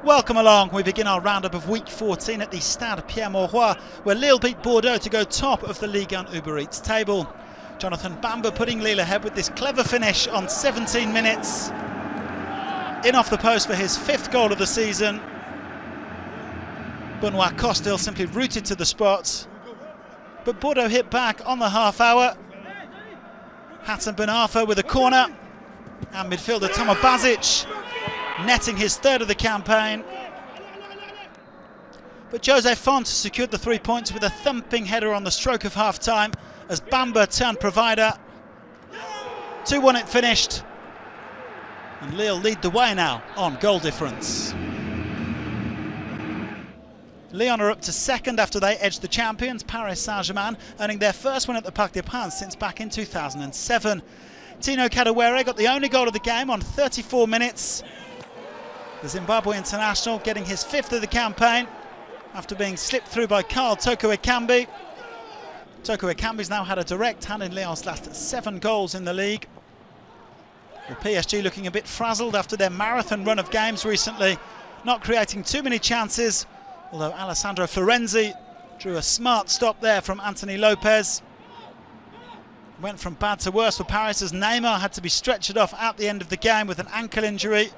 Welcome along. We begin our roundup of week 14 at the Stade Pierre-Mauroy, where Lille beat Bordeaux to go top of the Ligue Uber Eats table. Jonathan Bamba putting Lille ahead with this clever finish on 17 minutes. In off the post for his 5th goal of the season. Benoit Costil simply rooted to the spot. But Bordeaux hit back on the half hour. Hatem Ben Arfa with a corner. And midfielder Tomo Basic netting his 3rd of the campaign. But Jose Font secured the 3 points with a thumping header on the stroke of half-time as Bamba turned provider. 2-1 it finished. And Lille lead the way now on goal difference. Lyon are up to 2nd after they edged the champions, Paris Saint-Germain, earning their first win at the Parc des Princes since back in 2007. Tino Kadewere got the only goal of the game on 34 minutes. The Zimbabwe international getting his 5th of the campaign after being slipped through by Karl Toko Ekambi. Toko Ekambi's now had a direct hand in Lyon's last 7 goals in the league. The PSG looking a bit frazzled after their marathon run of games recently, not creating too many chances, although Alessandro Florenzi drew a smart stop there from Anthony Lopez. Went from bad to worse for Paris as Neymar had to be stretchered off at the end of the game with an ankle injury.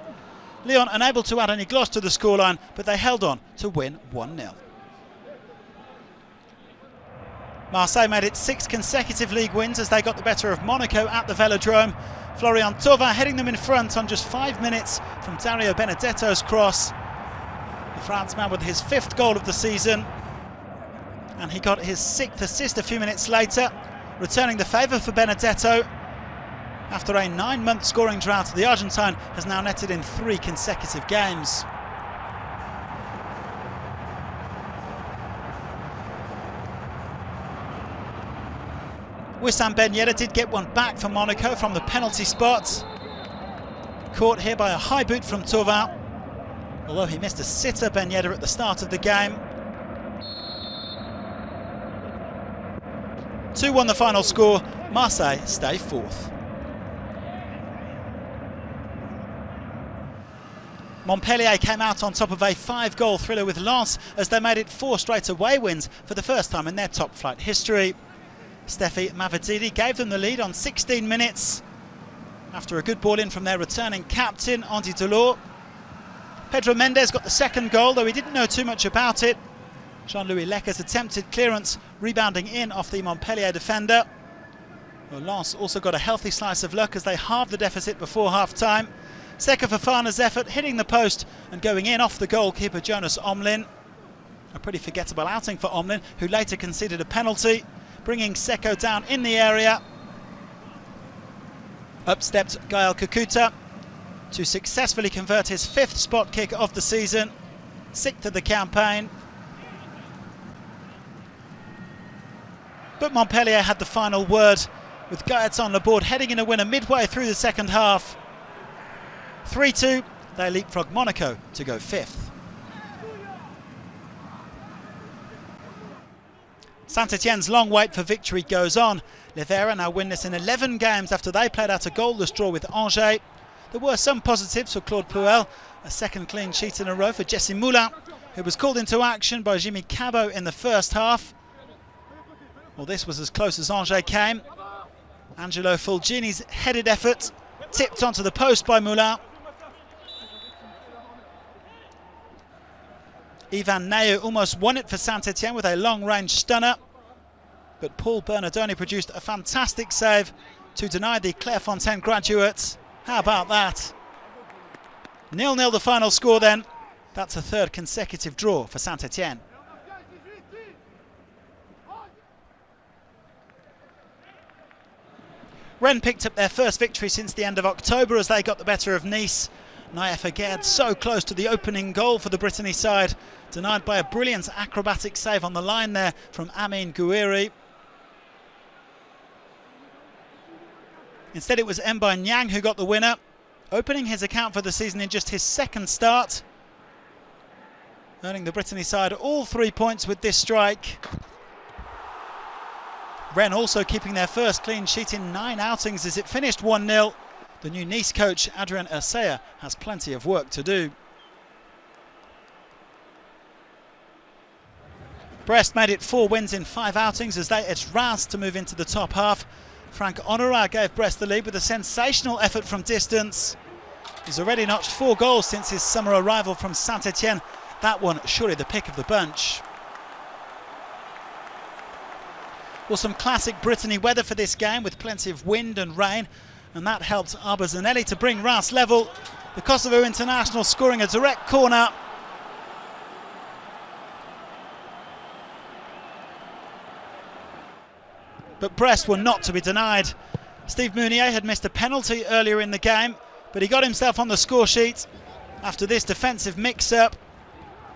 Lyon unable to add any gloss to the scoreline, but they held on to win 1-0. Marseille made its 6th consecutive league wins as they got the better of Monaco at the Velodrome. Florian Thauvin heading them in front on just 5 minutes from Dario Benedetto's cross. The Frenchman with his 5th goal of the season, and he got his 6th assist a few minutes later, returning the favour for Benedetto. After a 9-month scoring drought, the Argentine has now netted in 3 consecutive games. Wissam Ben Yedder did get one back for Monaco from the penalty spot. Caught here by a high boot from Thauvin. Although he missed a sitter, Ben Yedder, at the start of the game. 2-1 the final score. Marseille stay 4th. Montpellier came out on top of a 5-goal thriller with Lens as they made it 4 straight away wins for the first time in their top flight history. Stephy Mavedzidi gave them the lead on 16 minutes after a good ball in from their returning captain, Andy Delors. Pedro Mendes got the 2nd goal, though he didn't know too much about it. Jean-Louis Leclerc's attempted clearance rebounding in off the Montpellier defender. Well, Lens also got a healthy slice of luck as they halved the deficit before half-time. Seka Fofana's effort hitting the post and going in off the goalkeeper Jonas Omlin. A pretty forgettable outing for Omlin, who later conceded a penalty, bringing Seko down in the area. Up stepped Gael Kakuta to successfully convert his 5th spot kick of the season, 6th of the campaign. But Montpellier had the final word, with Gaëtan Laborde heading in a winner midway through the 2nd half. 3-2, they leapfrog Monaco to go 5th. Saint-Étienne's long wait for victory goes on. Livera now winless in 11 games after they played out a goalless draw with Angers. There were some positives for Claude Puel, a 2nd clean sheet in a row for Jesse Moulin, who was called into action by Jimmy Cabot in the 1st half. Well, this was as close as Angers came. Angelo Fulgini's headed effort tipped onto the post by Moulin. Ivan Neyeux almost won it for Saint-Étienne with a long-range stunner, but Paul Bernardoni produced a fantastic save to deny the Clairefontaine graduates. How about that? 0-0 the final score then. That's a 3rd consecutive draw for Saint-Étienne. Rennes picked up their first victory since the end of October as they got the better of Nice. Naïef Aguerd so close to the opening goal for the Brittany side, denied by a brilliant acrobatic save on the line there from Amin Gouiri. Instead it was Mbaye Niang who got the winner, opening his account for the season in just his 2nd start, earning the Brittany side all 3 points with this strike. Rennes also keeping their first clean sheet in 9 outings as it finished 1-0. The new Nice coach, Adrien Urcea, has plenty of work to do. Brest made it 4 wins in 5 outings as they edged Reims to move into the top half. Franck HONORAT gave Brest the lead with a sensational effort from distance. He's already notched 4 goals since his summer arrival from SAINT-ÉTIENNE. That one surely the pick of the bunch. Well, some classic Brittany weather for this game with plenty of wind and rain, and that helped Arber ZENELI to bring Reims level. The Kosovo international scoring a direct corner. But Brest were not to be denied. Steve Mounier had missed a penalty earlier in the game, but he got himself on the score sheet after this defensive mix-up.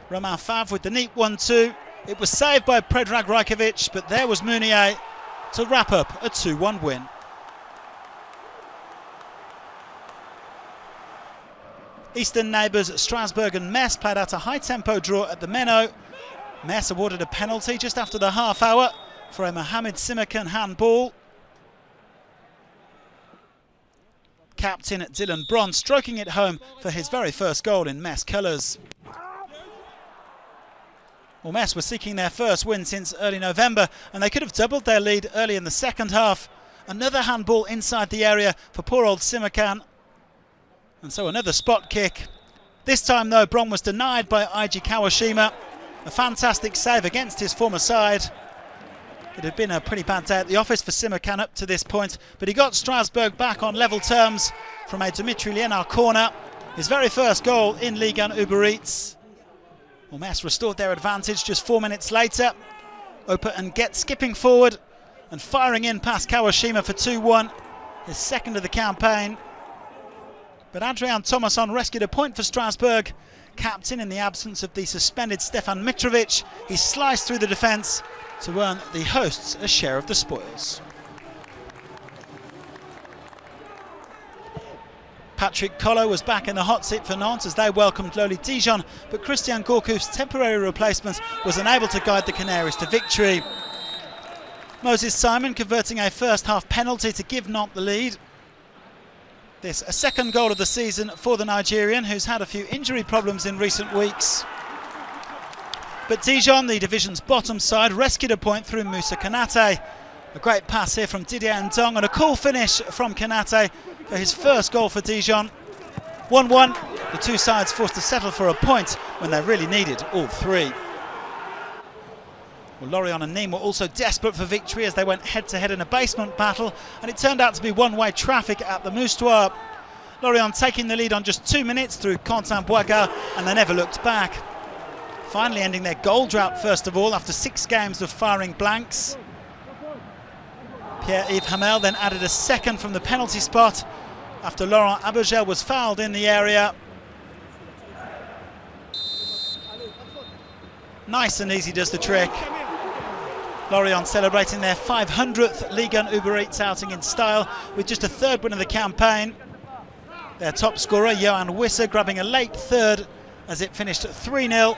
Romain Favre with the neat 1-2. It was saved by Predrag Rajkovic, but there was Mounier to wrap up a 2-1 win. Eastern neighbours Strasbourg and Metz played out a high-tempo draw at the Menno. Metz awarded a penalty just after the half hour for a Mohamed Simakan handball. Captain Dylan Bron stroking it home for his very first goal in Metz colours. Well, Metz were seeking their first win since early November, and they could have doubled their lead early in the second half. Another handball inside the area for poor old Simakan. And so another spot kick. This time, though, Bron was denied by Eiji Kawashima. A fantastic save against his former side. It had been a pretty bad day at the office for Simakan up to this point, but he got Strasbourg back on level terms from a Dimitri Liénard corner. His very first goal in Ligue 1 Uber Eats. Well, Metz restored their advantage just 4 minutes later. Opa and Get skipping forward and firing in past Kawashima for 2-1, his second of the campaign. But Adrian Thomasson rescued a point for Strasbourg. Captain in the absence of the suspended Stefan Mitrovic, he sliced through the defence to earn the hosts a share of the spoils. Patrick Collot was back in the hot seat for Nantes as they welcomed lowly Dijon, but Christian Gourcuff's temporary replacement was unable to guide the Canaries to victory. Moses Simon converting a first half penalty to give Nantes the lead. This a second goal of the season for the Nigerian, who's had a few injury problems in recent weeks. But Dijon, the division's bottom side, rescued a point through Moussa Konate. A great pass here from Didier Ndong and a cool finish from Konate for his first goal for Dijon. 1-1, the two sides forced to settle for a point when they really needed all three. Well, Lorient and Nîmes were also desperate for victory as they went head-to-head in a basement battle, and it turned out to be one-way traffic at the Moustoir. Lorient taking the lead on just 2 minutes through Quentin Boisga, and they never looked back. Finally ending their goal drought first of all after 6 games of firing blanks. Pierre-Yves Hamel then added a second from the penalty spot after Laurent Abergel was fouled in the area. Nice and easy does the trick. Lorient celebrating their 500th Ligue 1 Uber Eats outing in style with just a third win of the campaign. Their top scorer, Johan Wisser, grabbing a late third as it finished 3-0.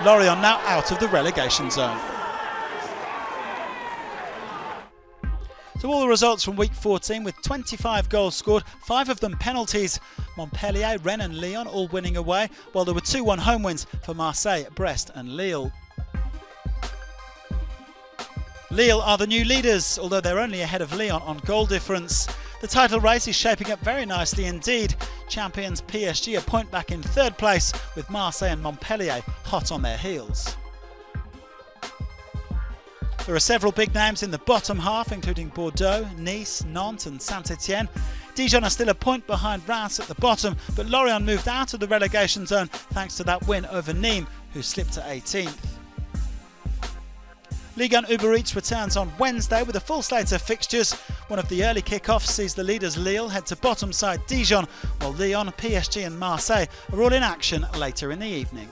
Lorient now out of the relegation zone. So all the results from week 14 with 25 goals scored, 5 of them penalties. Montpellier, Rennes and Lyon all winning away, while there were 2-1 home wins for Marseille, Brest and Lille. Lille are the new leaders, although they're only ahead of Lyon on goal difference. The title race is shaping up very nicely indeed. Champions PSG a point back in third place, with Marseille and Montpellier hot on their heels. There are several big names in the bottom half, including Bordeaux, Nice, Nantes and Saint-Etienne. Dijon are still a point behind Reims at the bottom, but Lorient moved out of the relegation zone thanks to that win over Nîmes, who slipped to 18th. Ligue 1 Uber Eats returns on Wednesday with a full slate of fixtures. One of the early kick-offs sees the leaders Lille head to bottom side Dijon, while Lyon, PSG and Marseille are all in action later in the evening.